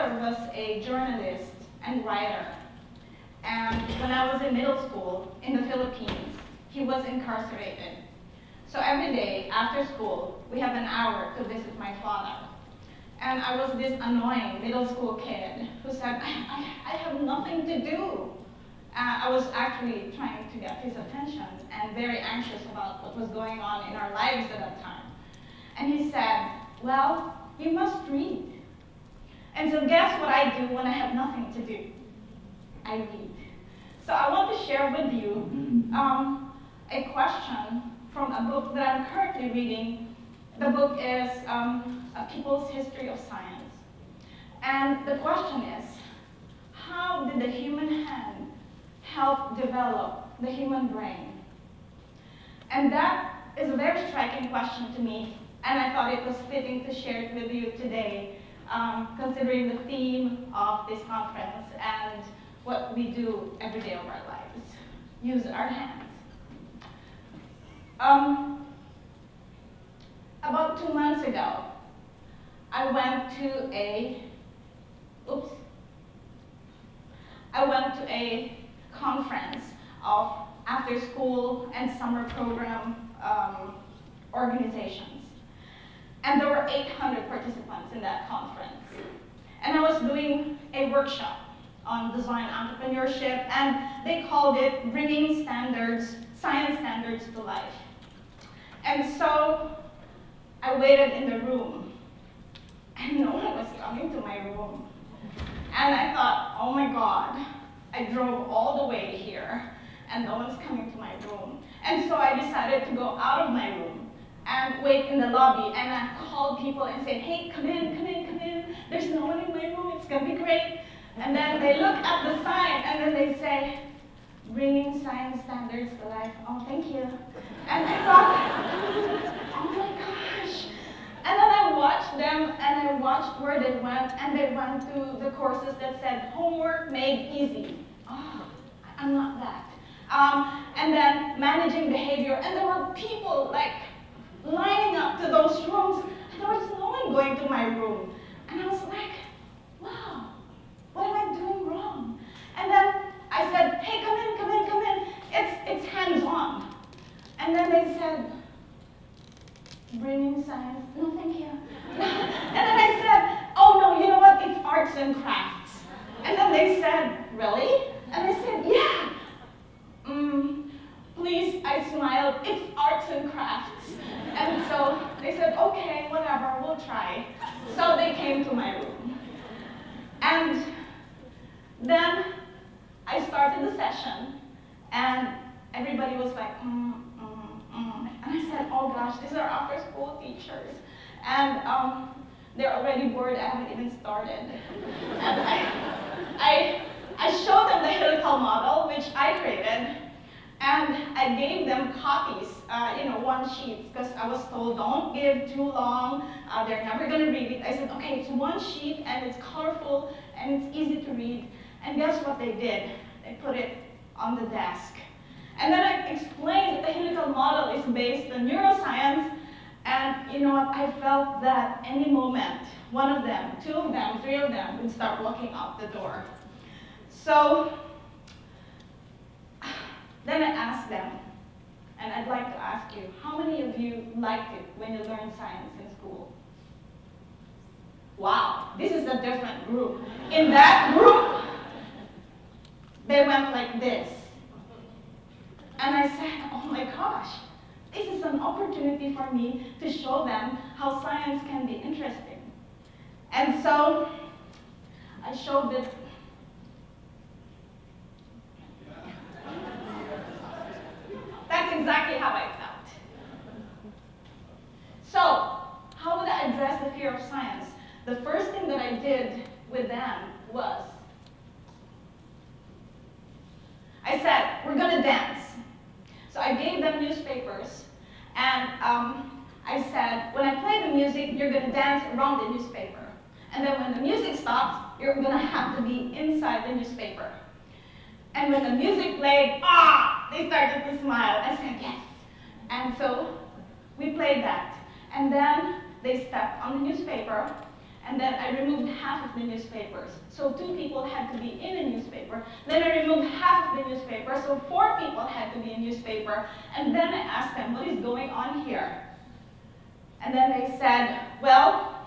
father was a journalist and writer. And when I was in middle school in the Philippines, he was incarcerated. So every day after school, we have an hour to visit my father. And I was this annoying middle school kid who said, I have nothing to do. I was actually trying to get his attention and very anxious about what was going on in our lives at that time. And he said, well, you must read. And so guess what I do when I have nothing to do? I read. So I want to share with you a question from a book that I'm currently reading. The book is A People's History of Science. And the question is, how did the human hand help develop the human brain? And that is a very striking question to me, and I thought it was fitting to share it with you today, considering the theme of this conference and what we do every day of our lives, use our hands. About 2 months ago, I went to a conference of after-school and summer program organizations. And there were 800 participants in that conference. And I was doing a workshop on design entrepreneurship, and they called it Bringing Science Standards to Life. And so I waited in the room, and no one was coming to my room. And I thought, oh my God, I drove all the way here, and no one's coming to my room. And so I decided to go out of my room and wait in the lobby, and I called people and said, hey, come in, come in, come in. There's no one in my room, it's gonna be great. And then they look at the sign, and then they say, Bringing Science Standards to Life. Oh, thank you. And I thought, oh my gosh. And then I watched them, and I watched where they went, and they went to the courses that said, Homework Made Easy. Oh, I'm not that. And then Managing Behavior, and there were people like lining up to those rooms, and there was no one going to my room. And I was like, wow, what am I doing wrong? And then I said, hey, come in, come in, come in. It's hands-on. And then they said, Bringing Science, no thank you. And then I said, oh no, you know what, it's arts and crafts. And then they said, really? And I said, yeah. Please, I smiled, it's arts and crafts. And so they said, okay, whatever, we'll try. So they came to my room. And then I started the session, and everybody was like, And I said, oh gosh, these are after-school teachers. And they're already bored, I haven't even started. And I showed them the helical model, which I created, and I gave them copies, one sheet, because I was told, don't give too long, they're never going to read it. I said, okay, it's one sheet, and it's colorful, and it's easy to read. And guess what they did? They put it on the desk. And then I explained that the helical model is based on neuroscience, and you know what, I felt that any moment, one of them, two of them, three of them would start walking out the door. So then I asked them, and I'd like to ask you, how many of you liked it when you learned science in school? Wow, this is a different group. In that group, they went like this. And I said, oh my gosh, this is an opportunity for me to show them how science can be interesting. And so I showed it. That's exactly how I felt. So, how would I address the fear of science? The first thing that I did with them was, I said, we're going to dance. So I gave them newspapers, and I said, when I play the music, you're going to dance around the newspaper. And then when the music stops, you're going to have to be inside the newspaper. And when the music played, they started to smile. I said, yes. And so we played that. And then they stepped on the newspaper, and then I removed half of the newspapers. So 2 people had to be in a newspaper. Then I removed half of the newspaper, so 4 people had to be in a newspaper. And then I asked them, what is going on here? And then they said, well,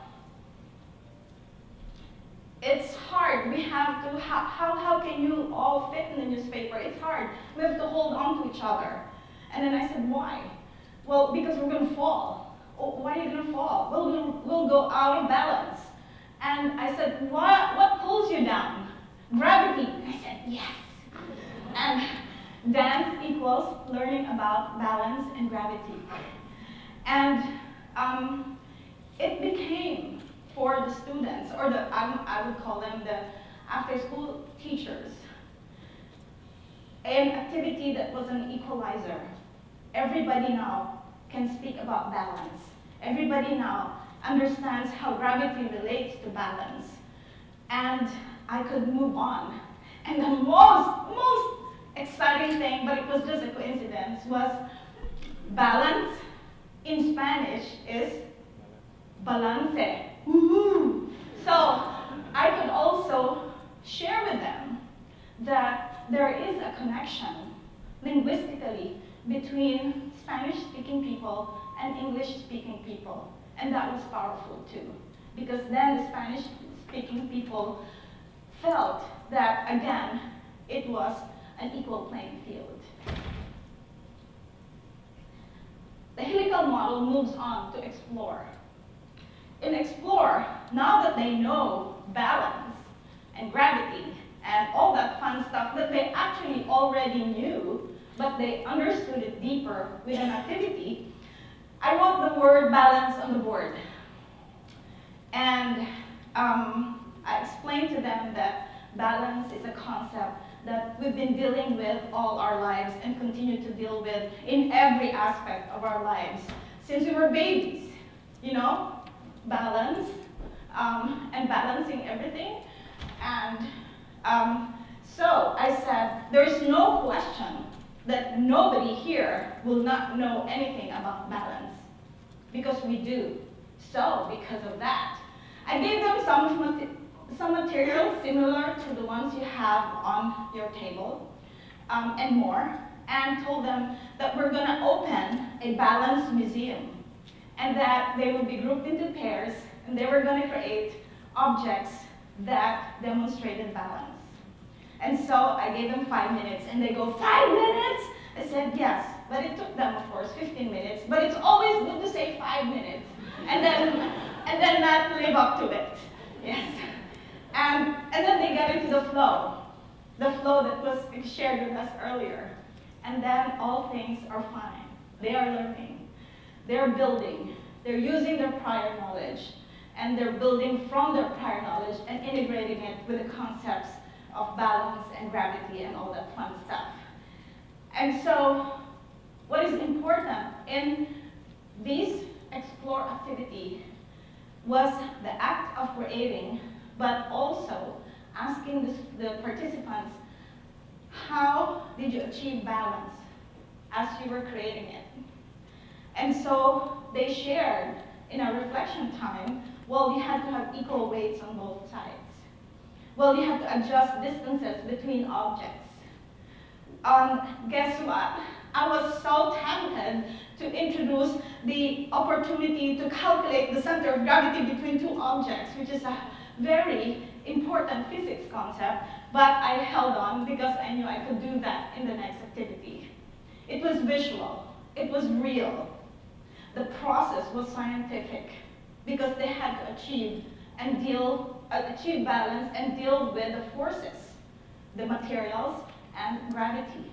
it's hard. We have to, how can you all fit in the newspaper? It's hard. We have to hold on to each other. And then I said, why? Well, because we're going to fall. Oh, why are you going to fall? Well, we'll go out of balance. And I said, what pulls you down? Gravity. I said, yes. And dance equals learning about balance and gravity. And it became, for the students, or I would call them the after-school teachers, an activity that was an equalizer. Everybody now can speak about balance. Everybody now understands how gravity relates to balance. And I could move on. And the most exciting thing, but it was just a coincidence, was balance in Spanish is balance. Woohoo! So I could also share with them that there is a connection linguistically between Spanish-speaking people and English-speaking people. And that was powerful too, because then the Spanish-speaking people felt that, again, it was an equal playing field. The helical model moves on to explore. In explore, now that they know balance and gravity and all that fun stuff that they actually already knew, but they understood it deeper with an activity, I wrote the word balance on the board. And I explained to them that balance is a concept that we've been dealing with all our lives and continue to deal with in every aspect of our lives since we were babies, you know? Balance and balancing everything. And so I said, there's no question that nobody here will not know anything about balance, because we do. So because of that, I gave them some material similar to the ones you have on your table and more, and told them that we're going to open a balance museum, and that they will be grouped into pairs, and they were going to create objects that demonstrated balance. And so I gave them 5 minutes, and they go, 5 minutes? I said, yes, but it took them, of course, 15 minutes, but it's always good to say 5 minutes, and then not live up to it, yes. And then they get into the flow that was shared with us earlier. And then all things are fine. They are learning. They're building. They're using their prior knowledge. And they're building from their prior knowledge and integrating it with the concepts of balance and gravity and all that fun stuff. And so what is important in this explore activity was the act of creating, but also asking the participants, how did you achieve balance as you were creating it? And so they shared in our reflection time, well, you had to have equal weights on both sides. Well, you have to adjust distances between objects. Guess what? I was so tempted to introduce the opportunity to calculate the center of gravity between 2 objects, which is a very important physics concept, but I held on because I knew I could do that in the next activity. It was visual. It was real. The process was scientific because they had to achieve balance and deal with the forces, the materials, and gravity.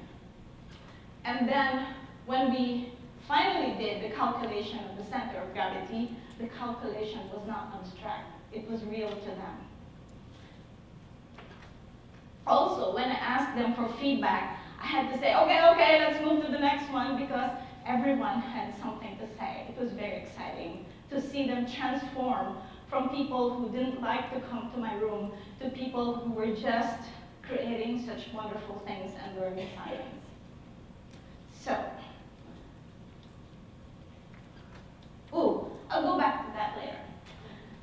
And then when we finally did the calculation of the center of gravity, the calculation was not abstract. It was real to them. Also, when I asked them for feedback, I had to say, okay, let's move to the next one, because everyone had something to say. It was very exciting to see them transform from people who didn't like to come to my room to people who were just creating such wonderful things and learning science. So, I'll go back to that later.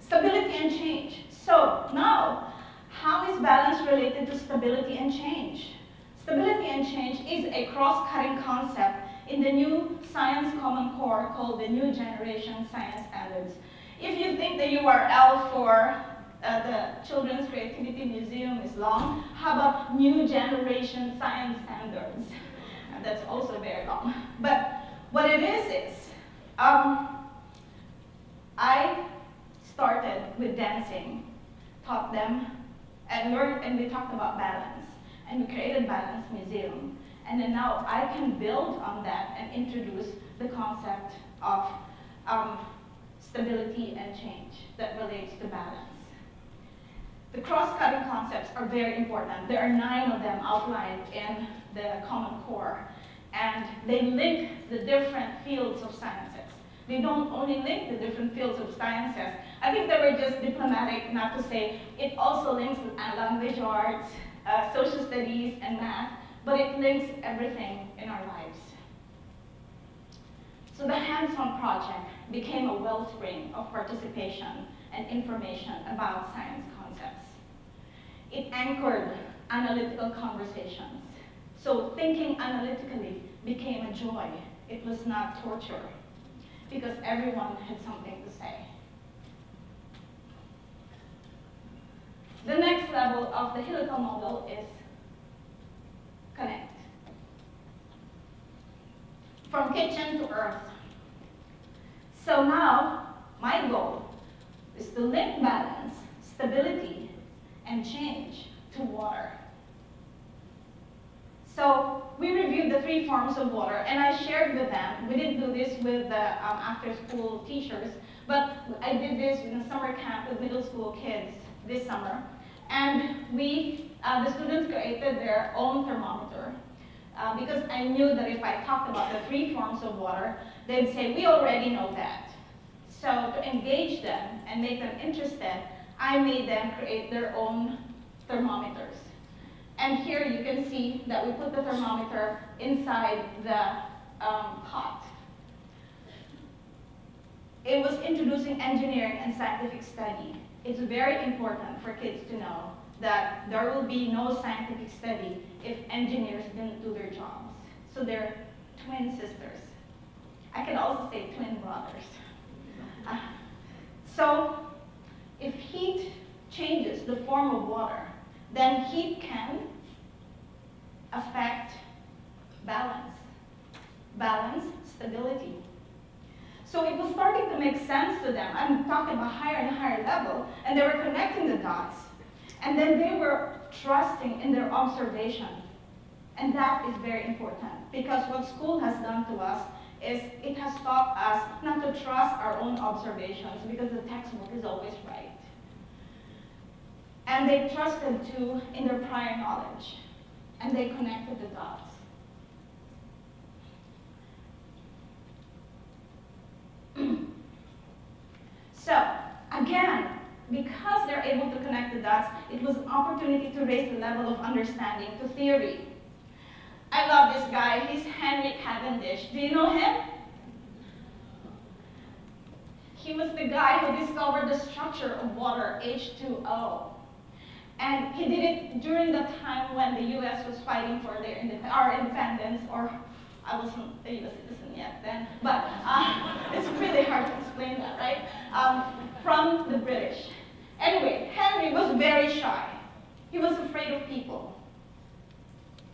Stability and change. So now, how is balance related to stability and change? Stability and change is a cross-cutting concept in the new Science Common Core called the New Generation Science Standards. If you think the URL for the Children's Creativity Museum is long, how about New Generation Science Standards? And that's also very long. But what it is I started with dancing, taught them, and learned, and we talked about balance. And we created Balance Museum. And then now I can build on that and introduce the concept of stability and change that relates to balance. The cross-cutting concepts are very important. There are 9 of them outlined in the Common Core. And they link the different fields of sciences. They don't only link the different fields of sciences. I think they were just diplomatic not to say it also links language arts, social studies, and math, but it links everything in our lives. So the hands-on project became a wellspring of participation and information about science concepts. It anchored analytical conversations. So thinking analytically became a joy. It was not torture, because everyone had something to say. The next level of the helical model is connect. From kitchen to earth. So now, my goal is to link balance, stability, and change to water. So we reviewed the 3 forms of water, and I shared with them. We didn't do this with the after-school teachers, but I did this in a summer camp with middle school kids this summer. And the students created their own thermometer, because I knew that if I talked about the 3 forms of water, they'd say, we already know that. So to engage them and make them interested, I made them create their own thermometers. And here you can see that we put the thermometer inside the pot. It was introducing engineering and scientific study. It's very important for kids to know that there will be no scientific study if engineers didn't do their jobs. So they're twin sisters. I can also say twin brothers. So if heat changes the form of water, then heat can affect balance, stability. So it was starting to make sense to them. I'm talking about higher and higher level, and they were connecting the dots. And then they were trusting in their observation. And that is very important, because what school has done to us is it has taught us not to trust our own observations, because the textbook is always right. And they trusted too in their prior knowledge, and they connected the dots. So, again, because they're able to connect the dots, it was an opportunity to raise the level of understanding to theory. I love this guy. He's Henry Cavendish. Do you know him? He was the guy who discovered the structure of water, H2O. And he did it during the time when the US was fighting for our independence, or I wasn't a US citizen yet then, but it's really hard to explain that, right? From the British. Anyway, Henry was very shy. He was afraid of people.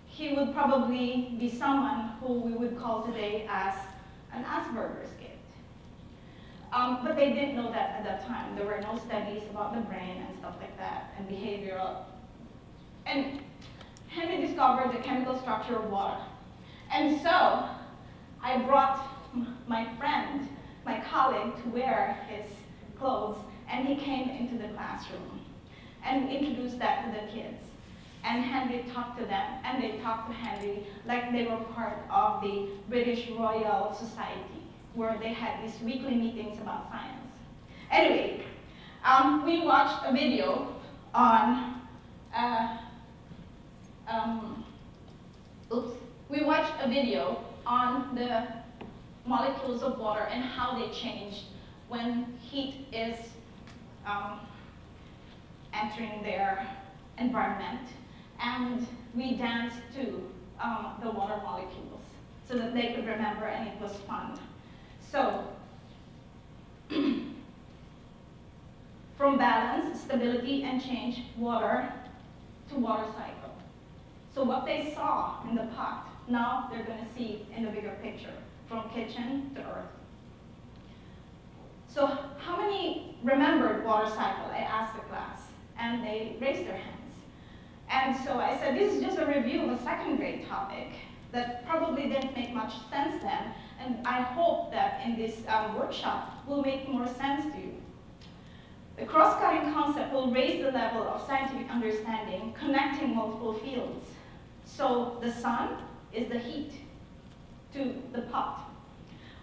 He would probably be someone who we would call today as an Asperger's kid. But they didn't know that at that time. There were no studies about the brain and stuff like that, and behavioral. And Henry discovered the chemical structure of water. And so I brought my friend, my colleague, to wear his clothes, and he came into the classroom and introduced that to the kids. And Henry talked to them, and they talked to Henry like they were part of the British Royal Society, where they had these weekly meetings about science. Anyway, we watched a video on, the molecules of water and how they changed when heat is um, entering their environment, and we danced to the water molecules so that they could remember, and it was fun. So, from balance, stability, and change, water to water cycle. So what they saw in the pot, now they're going to see in the bigger picture, from kitchen to earth. So how many remembered water cycle? I asked the class, and they raised their hands. And so I said, this is just a review of a second grade topic that probably didn't make much sense then, and I hope that in this workshop will make more sense to you. The cross-cutting concept will raise the level of scientific understanding, connecting multiple fields. So the sun is the heat to the pot.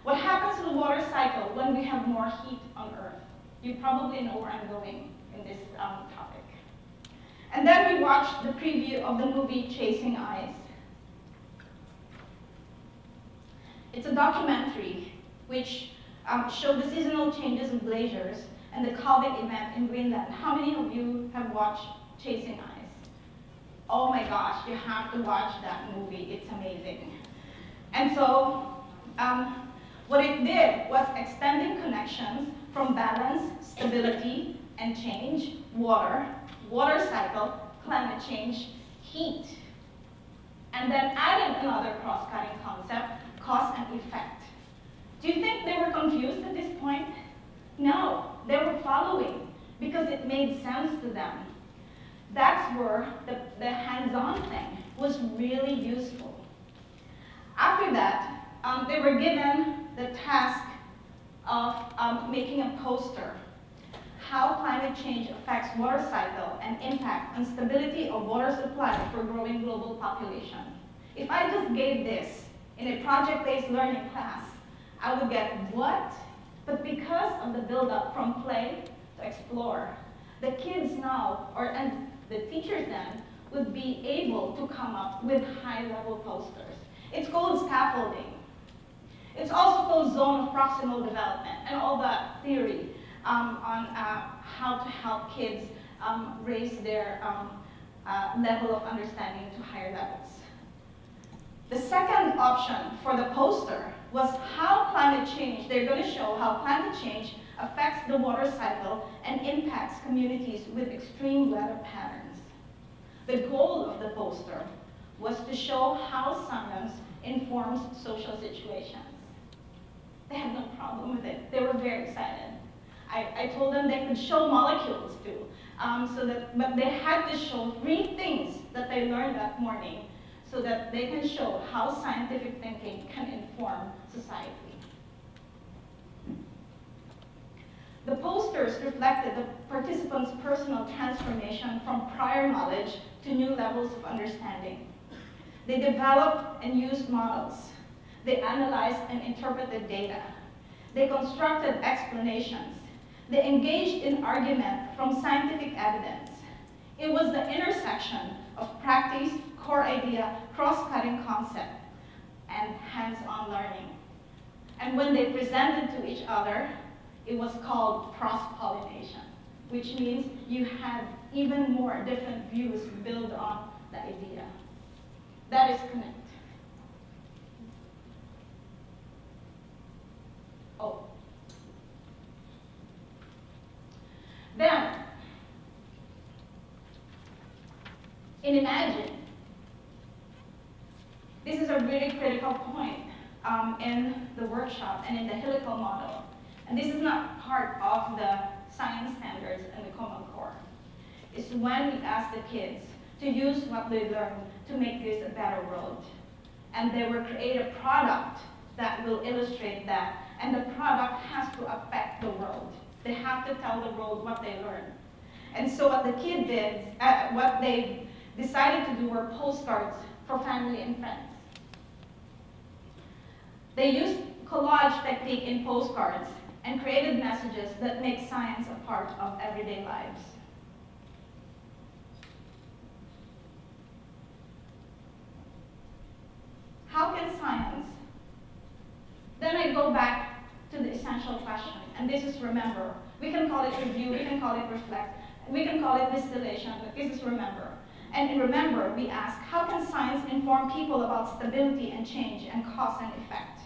What happens to the water cycle when we have more heat on Earth? You probably know where I'm going in this topic. And then we watched the preview of the movie Chasing Ice. It's a documentary which showed the seasonal changes of glaciers and the calving event in Greenland. How many of you have watched Chasing Ice? Oh my gosh, you have to watch that movie. It's amazing. And so, what it did was extending connections from balance, stability, and change, water, water cycle, climate change, heat. And then added another cross-cutting concept, cause and effect. Do you think they were confused at this point? No, they were following because it made sense to them. That's where the hands-on thing was really useful. After that, they were given the task of making a poster. How climate change affects water cycle and impact on stability of water supply for growing global population. If I just gave this in a project-based learning class, I would get what? But because of the build-up from play to explore, the kids now, and the teachers then, would be able to come up with high-level posters. It's called scaffolding. It's also called zone of proximal development, and all that theory on how to help kids raise their level of understanding to higher levels. The second option for the poster was how climate change, they're going to show how climate change affects the water cycle and impacts communities with extreme weather patterns. The goal of the poster was to show how science informs social situations. They had no problem with it. They were very excited. I told them they could show molecules too, but they had to show 3 things that they learned that morning so that they can show how scientific thinking can inform society. The posters reflected the participants' personal transformation from prior knowledge to new levels of understanding. They developed and used models. They analyzed and interpreted data. They constructed explanations. They engaged in argument from scientific evidence. It was the intersection of practice, core idea, cross-cutting concept, and hands-on learning. And when they presented to each other, it was called cross-pollination, which means you had even more different views built on the idea. That is connect. Oh. Then, in Imagine, this is a really critical point in the workshop and in the helical model. And this is not part of the science standards and the Common Core. It's when we ask the kids to use what they learned to make this a better world. And they will create a product that will illustrate that. And the product has to affect the world. They have to tell the world what they learned. And so what the kid did, what they decided to do were postcards for family and friends. They used collage technique in postcards and created messages that make science a part of everyday lives. How can science? Then I go back to the essential question, and this is, remember, We can call it review, we can call it reflect, we can call it distillation, but this is remember. And in remember, we ask, how can science inform people about stability and change and cause and effect?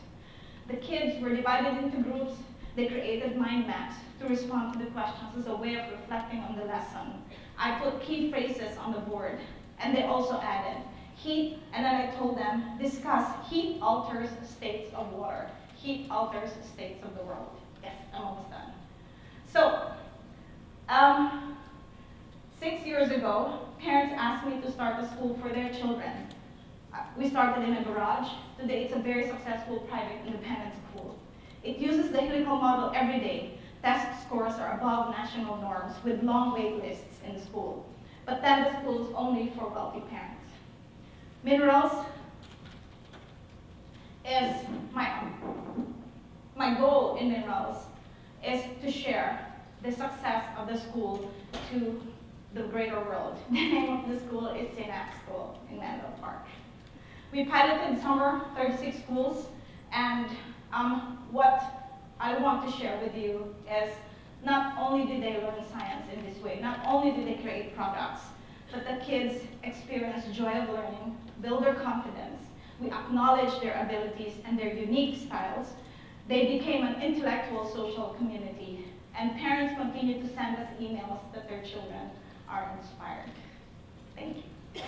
The kids were divided into groups. They created mind maps to respond to the questions as a way of reflecting on the lesson. I put key phrases on the board, and they also added heat, and then I told them, discuss heat alters states of water. Heat alters states of the world. Yes, I'm almost done. So, 6 years ago, parents asked me to start a school for their children. We started in a garage. Today, it's a very successful private independent school. It uses the helical model every day. Test scores are above national norms with long wait lists in the school. But then the school is only for wealthy parents. Minerals is my goal in minerals is to share the success of the school to the greater world. The name of the school is Synapse School in Menlo Park. We piloted summer 36 schools, and what I want to share with you is not only did they learn science in this way, not only did they create products, but the kids experience joy of learning, build their confidence. We acknowledge their abilities and their unique styles. They became an intellectual social community, and parents continue to send us emails that their children are inspired. Thank you.